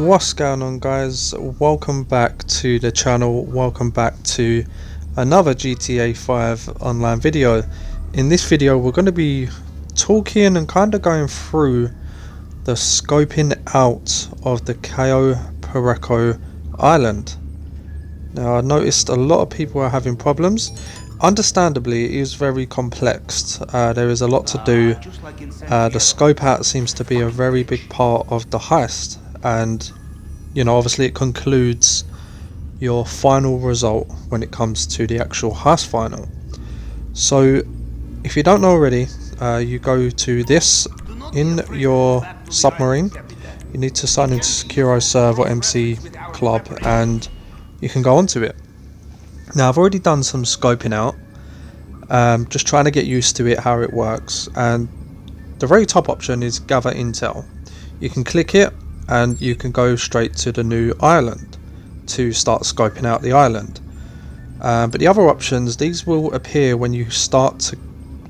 What's going on, guys? Welcome back to the channel. Welcome back to another GTA 5 online video. In this video we're going to be talking and kind of going through the scoping out of the Cayo Perico island. Now, I noticed a lot of people are having problems. Understandably, it is very complex. There is a lot to do. The scope out seems to be a very big part of the heist, and you know, obviously it concludes your final result when it comes to the actual heist final. So if you don't know already, you go to this in your submarine. You need to sign into Securo Serve or MC Club and you can go onto it. Now, I've already done some scoping out, just trying to get used to it, how it works, and the very top option is gather intel. You can click it and you can go straight to the new island to start scoping out the island. But the other options, these will appear when you start to,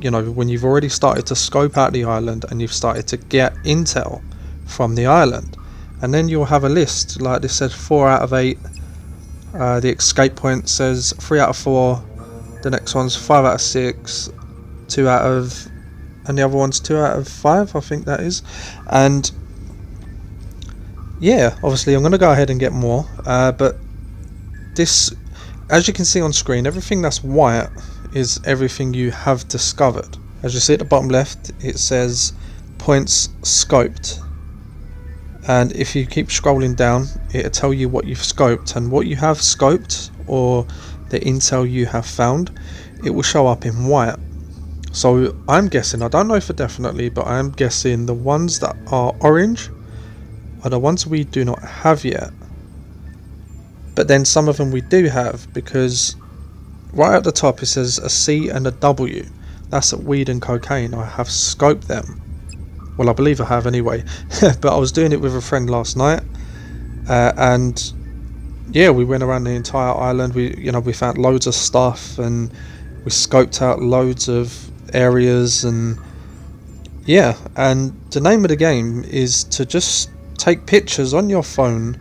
you know, when you've already started to scope out the island and you've started to get intel from the island, and then you'll have a list like this says 4 out of 8. The escape point says 3 out of 4. The next one's 5 out of 6, 2 out of, and the other one's 2 out of 5, I think that is. And yeah, obviously I'm going to go ahead and get more, but this, as you can see on screen, everything that's white is everything you have discovered. As you see at the bottom left, it says points scoped, and if you keep scrolling down, it'll tell you what you've scoped, and what you have scoped or the intel you have found, it will show up in white. So I'm guessing, I don't know for definitely, but I'm guessing the ones that are orange are the ones we do not have yet, but then some of them we do have, because right at the top it says a C and a W. That's weed and cocaine. I have scoped them. Well, I believe I have anyway. But I was doing it with a friend last night, and yeah, we went around the entire island. We found loads of stuff and we scoped out loads of areas, and yeah, and the name of the game is to just take pictures on your phone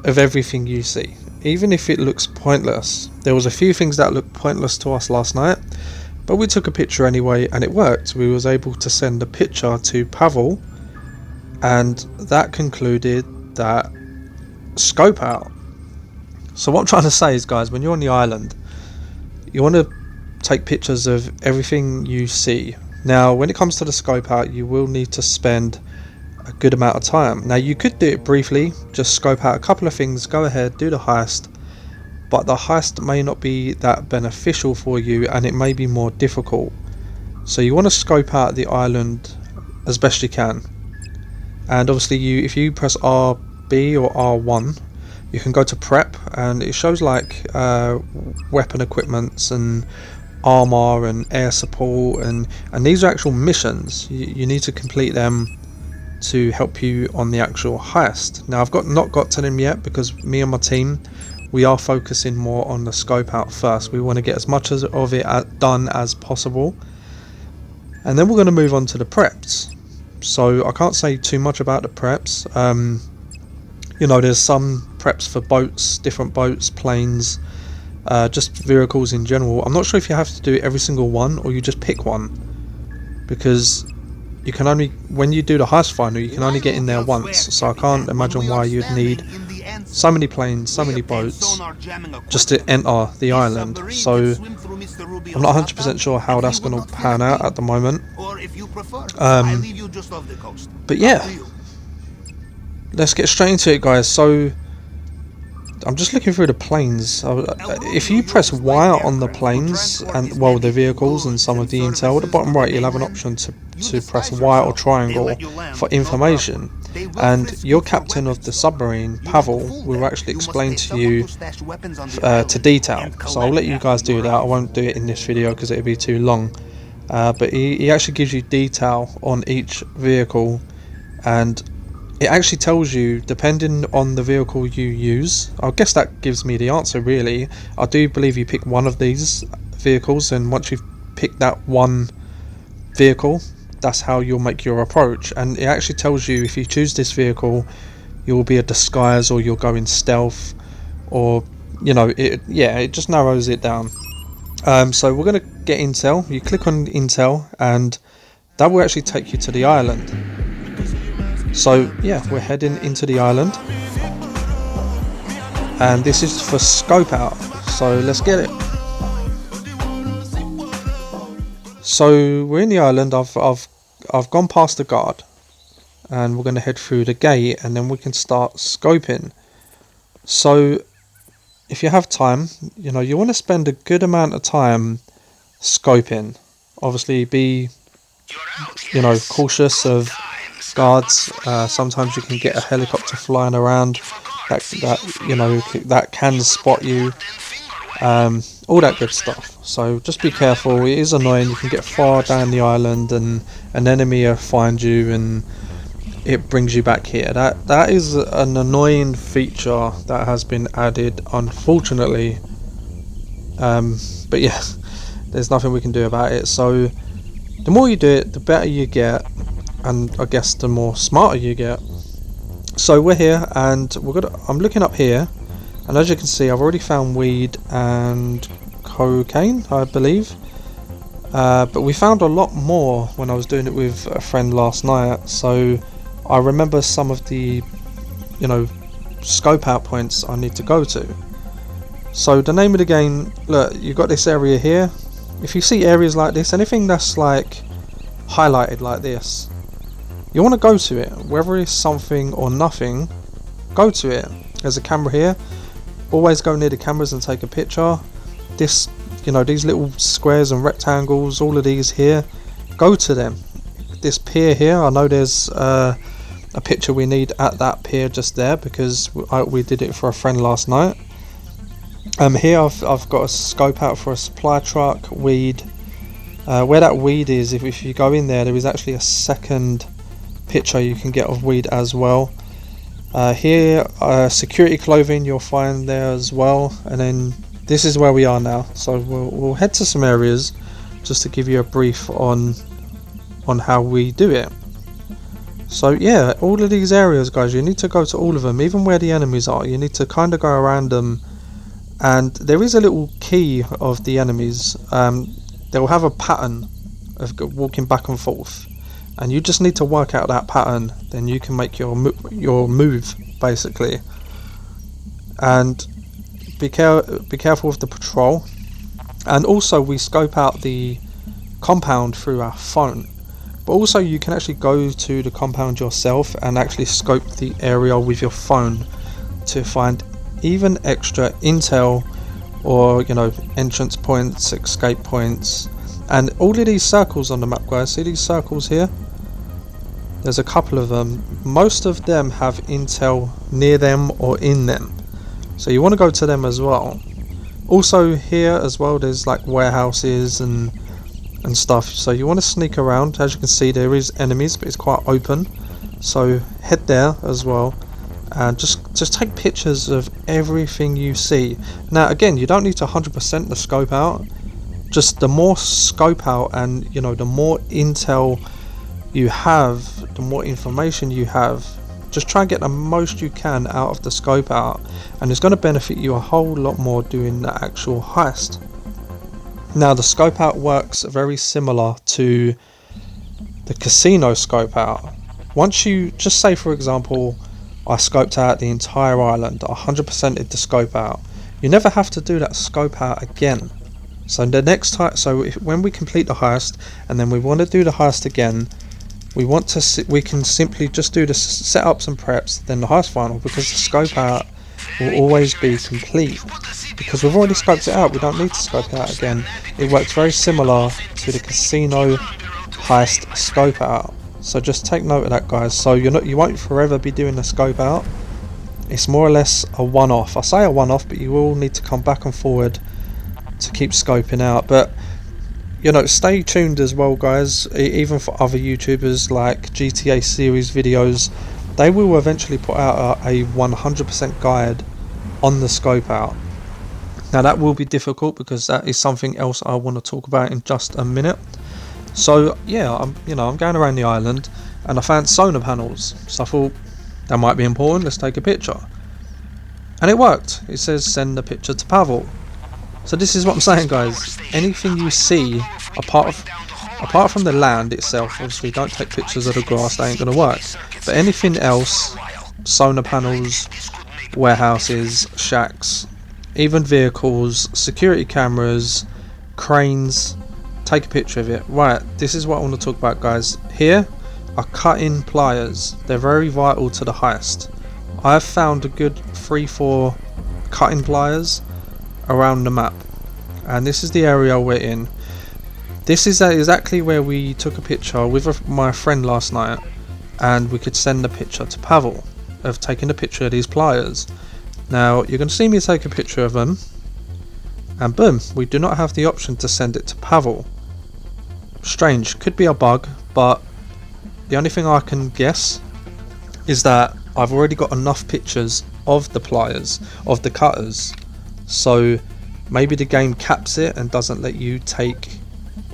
of everything you see, even if it looks pointless. There was a few things that looked pointless to us last night, but we took a picture anyway and it worked. We was able to send a picture to Pavel, and that concluded that scope out. So what I'm trying to say is, guys, when you're on the island, you want to take pictures of everything you see. Now, when it comes to the scope out, you will need to spend a good amount of time. Now, you could do it briefly, just scope out a couple of things, go ahead, do the heist, but the heist may not be that beneficial for you and it may be more difficult. So you want to scope out the island as best you can, and obviously if you press RB or R1, you can go to prep and it shows like weapon equipments and armor and air support, and these are actual missions. You need to complete them to help you on the actual heist. Now, I've not got to them yet because me and my team, we are focusing more on the scope out first. We want to get as much of it done as possible, and then we're going to move on to the preps. So I can't say too much about the preps. You know, there's some preps for boats, different boats, planes, just vehicles in general. I'm not sure if you have to do every single one or you just pick one, because you can only, when you do the heist final, you can only get in there once. So I can't imagine why you'd need so many planes, so many boats just to enter the island. So I'm not 100% sure how that's going to pan out at the moment. But yeah, let's get straight into it, guys. So I'm just looking through the planes. If you press Y on the planes and, well, the vehicles and some of the intel, at the bottom right you'll have an option to press Y or triangle for information, and your captain of the submarine, Pavel, will actually explain to you to detail. So I'll let you guys do that. I won't do it in this video because it'll be too long, but he actually gives you detail on each vehicle, and it actually tells you, depending on the vehicle you use, I guess that gives me the answer really. I do believe you pick one of these vehicles, and once you've picked that one vehicle, that's how you'll make your approach. And it actually tells you, if you choose this vehicle, you'll be a disguise, or you'll go in stealth, or it just narrows it down. So we're going to get intel. You click on intel and that will actually take you to the island. So yeah, we're heading into the island, and this is for scope out, so let's get it. So we're in the island. I've gone past the guard, and we're going to head through the gate, and then we can start scoping. So if you have time, you want to spend a good amount of time scoping. Obviously be cautious of guards. Sometimes you can get a helicopter flying around that can spot you, all that good stuff. So just be careful. It is annoying. You can get far down the island and an enemy will find you and it brings you back here. That is an annoying feature that has been added, unfortunately, but yeah, there's nothing we can do about it. So the more you do it, the better you get, and I guess the more smarter you get. So we're here, and I'm looking up here, and as you can see, I've already found weed and cocaine, I believe. But we found a lot more when I was doing it with a friend last night. So I remember some of the, scope out points I need to go to. So the name of the game, look, you've got this area here. If you see areas like this, anything that's like highlighted like this, you want to go to it. Whether it's something or nothing, go to it. There's a camera here. Always go near the cameras and take a picture. These little squares and rectangles, all of these here, go to them. This pier here, I know there's a picture we need at that pier just there, because we did it for a friend last night. Here I've got a scope out for a supply truck, weed. Where that weed is, if you go in there is actually a second picture you can get of weed as well. Here, security clothing you'll find there as well, and then this is where we are now. So we'll head to some areas just to give you a brief on how we do it. So yeah, all of these areas, guys, you need to go to all of them, even where the enemies are. You need to kind of go around them, and there is a little key of the enemies. They'll have a pattern of walking back and forth, and you just need to work out that pattern, then you can make your move basically. And be careful with the patrol. And also we scope out the compound through our phone, but also you can actually go to the compound yourself and actually scope the area with your phone to find even extra intel, or entrance points, escape points. And all of these circles on the map, guys, see these circles here? There's a couple of them. Most of them have intel near them or in them, so you want to go to them as well. Also here as well, there's like warehouses and stuff, so you want to sneak around. As you can see, there is enemies, but it's quite open, so head there as well, and just take pictures of everything you see. Now again, you don't need to 100% the scope out. Just the more scope out, and the more intel you have, the more information you have, just try and get the most you can out of the scope out, and it's going to benefit you a whole lot more doing the actual heist. Now the scope out works very similar to the casino scope out. Once you, just say for example, I scoped out the entire island, 100%ed the scope out, you never have to do that scope out again. So the next time, when we complete the heist and then we want to do the heist again, we can simply just do the setups and preps, then the heist final, because the scope out will always be complete, because we've already scoped it out. We don't need to scope it out again. It works very similar to the casino heist scope out, so just take note of that, guys. So you won't forever be doing the scope out. It's more or less a one-off. I say a one-off, but you will need to come back and forward to keep scoping out. But stay tuned as well, guys. Even for other YouTubers like GTA series videos, they will eventually put out a 100% guide on the scope out. Now that will be difficult, because that is something else I want to talk about in just a minute. So yeah, I'm going around the island and I found sonar panels. So I thought, That might be important, let's take a picture. And it worked. It says send the picture to Pavel. So this is what I'm saying, guys. Anything you see apart from the land itself, obviously don't take pictures of the grass, that ain't gonna work. But anything else, solar panels, warehouses, shacks, even vehicles, security cameras, cranes, take a picture of it. Right, this is what I want to talk about, guys. Here are cutting pliers. They're very vital to the heist. I have found a good 3-4 cutting pliers around the map, and this is the area we're in. This is exactly where we took a picture with my friend last night, and we could send the picture to Pavel of taking a picture of these pliers. Now you're going to see me take a picture of them, and boom, we do not have the option to send it to Pavel. Strange, could be a bug, but the only thing I can guess is that I've already got enough pictures of the pliers, of the cutters, so maybe the game caps it and doesn't let you take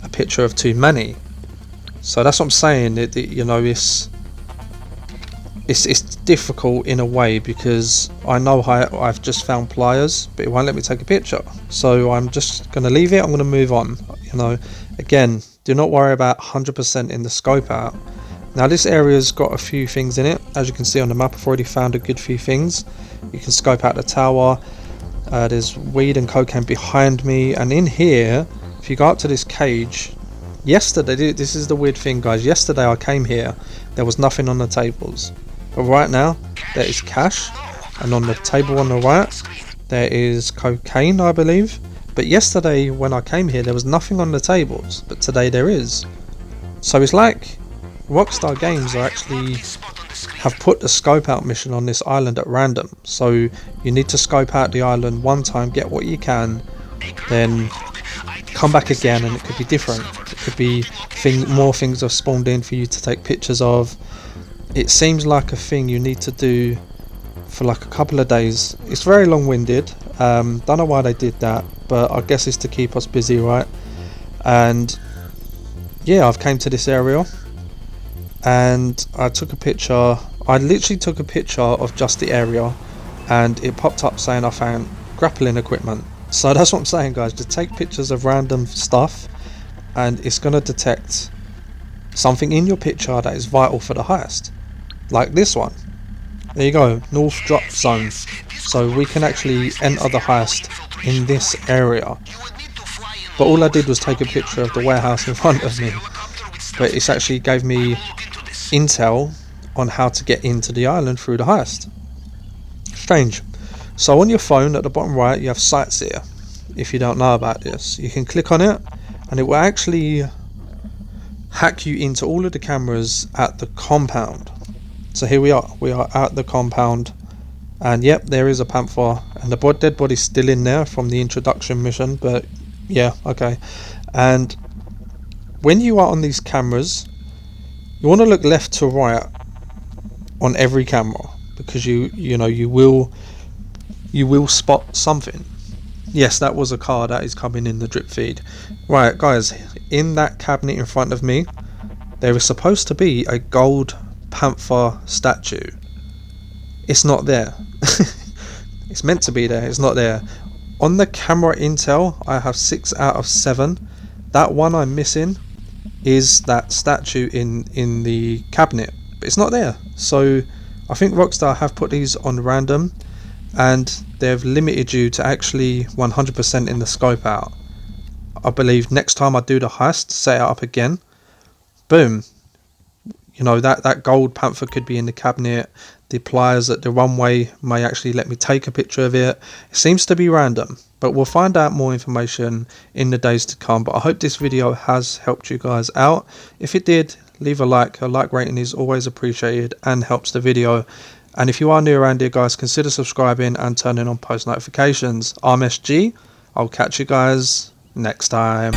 a picture of too many. So that's what I'm saying. You know, it's difficult in a way, because I know I've just found pliers, but it won't let me take a picture. So I'm just going to leave it. I'm going to move on. You know, again, do not worry about 100% in the scope out. Now this area's got a few things in it. As you can see on the map, I've already found a good few things. You can scope out the tower. There's weed and cocaine behind me, and in here, if you go up to this cage, yesterday, this is the weird thing, guys, yesterday I came here, there was nothing on the tables, but right now there is cash, and on the table on the right there is cocaine, I believe. But yesterday when I came here there was nothing on the tables, but today there is. So it's like Rockstar Games are actually have put the scope out mission on this island at random. So you need to scope out the island one time, get what you can, then come back again, and it could be different. It could be more things have spawned in for you to take pictures of. It seems like a thing you need to do for like a couple of days. It's very long-winded. Don't know why they did that, but I guess it's to keep us busy, right? And yeah, I've came to this area and I took a picture. I literally took a picture of just the area, and it popped up saying I found grappling equipment. So that's what I'm saying, guys. Just take pictures of random stuff, and it's going to detect something in your picture that is vital for the heist. Like this one. There you go, North Drop Zone. So we can actually enter the heist in this area. But all I did was take a picture of the warehouse in front of me. But it's actually gave me intel on how to get into the island through the heist. Strange. So on your phone at the bottom right you have Sightseer. If you don't know about this, you can click on it and it will actually hack you into all of the cameras at the compound. So here we are at the compound, and yep, there is a panther, and the dead body's still in there from the introduction mission, but yeah, okay. And when you are on these cameras, you want to look left to right on every camera, because you know you will spot something. Yes, that was a car that is coming in the drip feed. Right, guys, in that cabinet in front of me there is supposed to be a gold panther statue. It's not there. It's meant to be there, it's not there. On the camera intel I have 6 out of 7. That one I'm missing is that statue in the cabinet, but it's not there. So I think Rockstar have put these on random, and they've limited you to actually 100% in the scope out. I believe next time I do the heist, set it up again, boom, you know, that gold panther could be in the cabinet. The pliers at the runway may actually let me take a picture of it. It seems to be random, but we'll find out more information in the days to come. But I hope this video has helped you guys out. If it did, leave a like. A like rating is always appreciated and helps the video. And if you are new around here, guys, consider subscribing and turning on post notifications. I'm SG. I'll catch you guys next time.